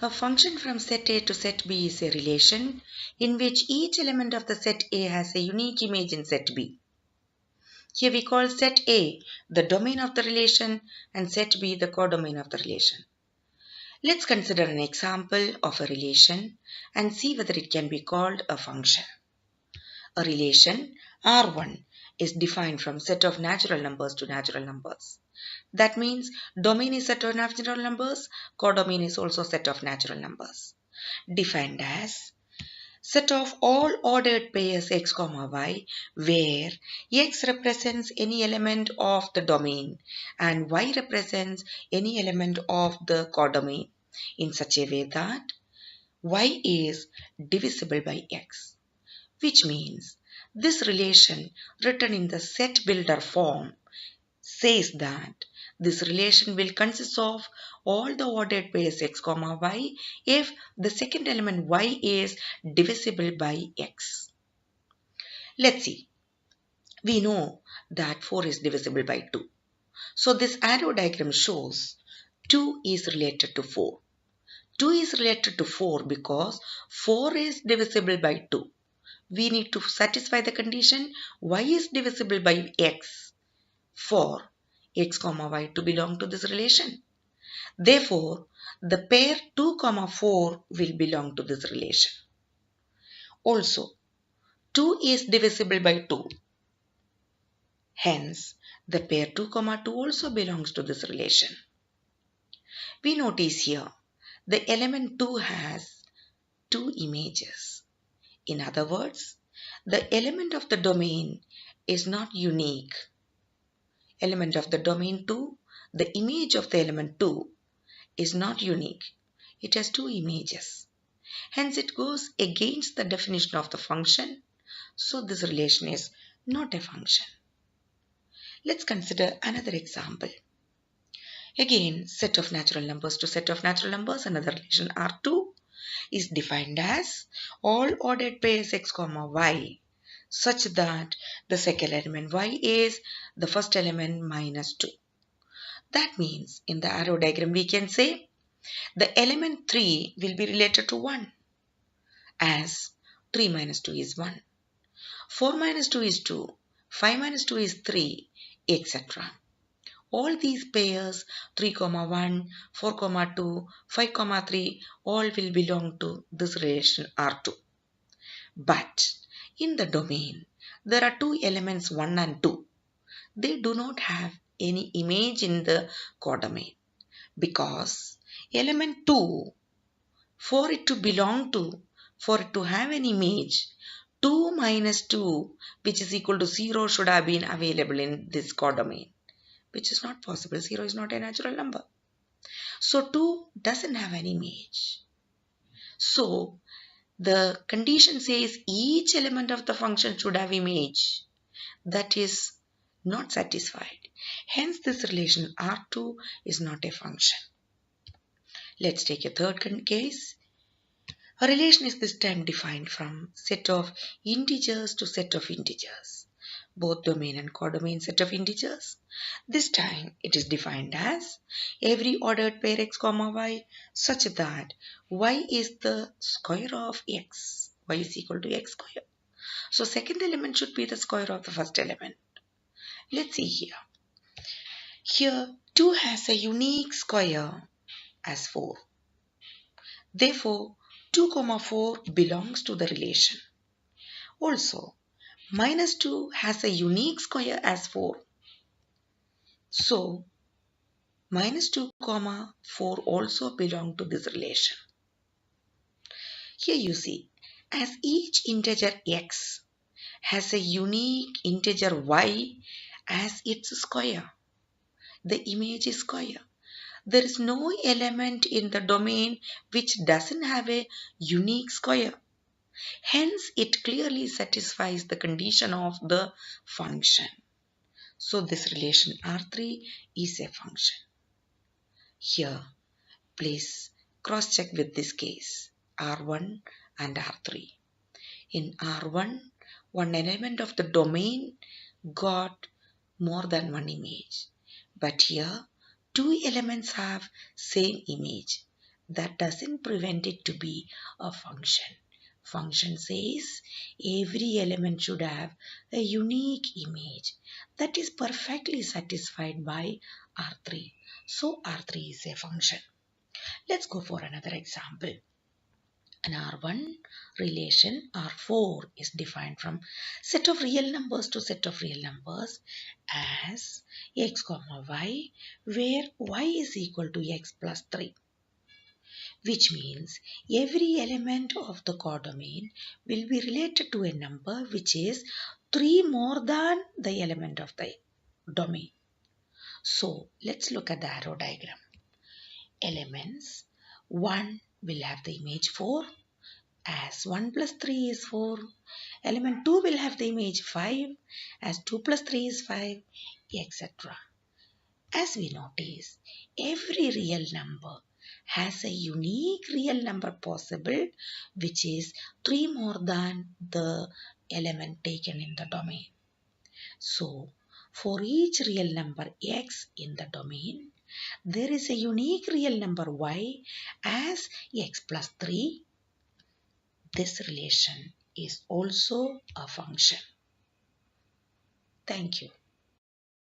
A function from set A to set B is a relation in which each element of the set A has a unique image in set B. Here we call set A the domain of the relation and set B the codomain of the relation. Let's consider an example of a relation and see whether it can be called a function. A relation R1 is defined from set of natural numbers to natural numbers. That means domain is set of natural numbers, codomain is also set of natural numbers. Defined as set of all ordered pairs x, y, where x represents any element of the domain and y represents any element of the codomain in such a way that y is divisible by x, which means this relation written in the set builder form says that this relation will consist of all the ordered pairs x, y if the second element y is divisible by x. Let's see. We know that 4 is divisible by 2. So this arrow diagram shows 2 is related to 4. 2 is related to 4 because 4 is divisible by 2. We need to satisfy the condition y is divisible by x for x, y to belong to this relation. Therefore, the pair 2, 4 will belong to this relation. Also, 2 is divisible by 2. Hence, the pair 2, 2 also belongs to this relation. We notice here, the element 2 has 2 images. In other words, the element of the domain is not unique. Element of the domain 2, the image of the element 2 is not unique. It has 2 images. Hence, it goes against the definition of the function. So, this relation is not a function. Let's consider another example. Again, set of natural numbers to set of natural numbers, another relation R2 is defined as all ordered pairs x, y such that the second element y is the first element minus 2. That means in the arrow diagram we can say the element 3 will be related to 1 as 3 minus 2 is 1. 4 minus 2 is 2. 5 minus 2 is 3, etc. All these pairs 3, 1, 4, 2, 5, 3 all will belong to this relation R2. But in the domain, there are 2 elements 1 and 2. They do not have any image in the codomain because element 2, for it to belong to, for it to have an image, 2 minus 2 which is equal to 0 should have been available in this codomain, which is not possible. 0 is not a natural number. So 2 doesn't have an image. So the condition says each element of the function should have image. That is not satisfied. Hence this relation R2 is not a function. Let's take a third case. A relation is this time defined from set of integers to set of integers, both domain and codomain set of integers. This time it is defined as every ordered pair x, y such that y is the square of x. Y is equal to x square. So second element should be the square of the first element. Let's see here. Here 2 has a unique square as 4. Therefore, 2, 4 belongs to the relation. Also, minus 2 has a unique square as 4. So, minus 2, 4 also belong to this relation. Here you see, as each integer x has a unique integer y as its square, the image is square. There is no element in the domain which doesn't have a unique square. Hence, it clearly satisfies the condition of the function. So, this relation R3 is a function. Here, please cross-check with this case, R1 and R3. In R1, one element of the domain got more than one image. But here, 2 elements have same image. that doesn't prevent it to be a function. Function says every element should have a unique image that is perfectly satisfied by R3. So R3 is a function. Let's go for another example. An R1 relation R4 is defined from set of real numbers to set of real numbers as x comma y, where y is equal to x plus 3, which means every element of the codomain will be related to a number which is 3 more than the element of the domain. So let's look at the arrow diagram. Elements 1 will have the image 4, as 1 plus 3 is 4. Element 2 will have the image 5, as 2 plus 3 is 5, etc. As we notice, every real number has a unique real number possible, which is 3 more than the element taken in the domain. So, for each real number x in the domain, there is a unique real number y as x plus 3. This relation is also a function. Thank you.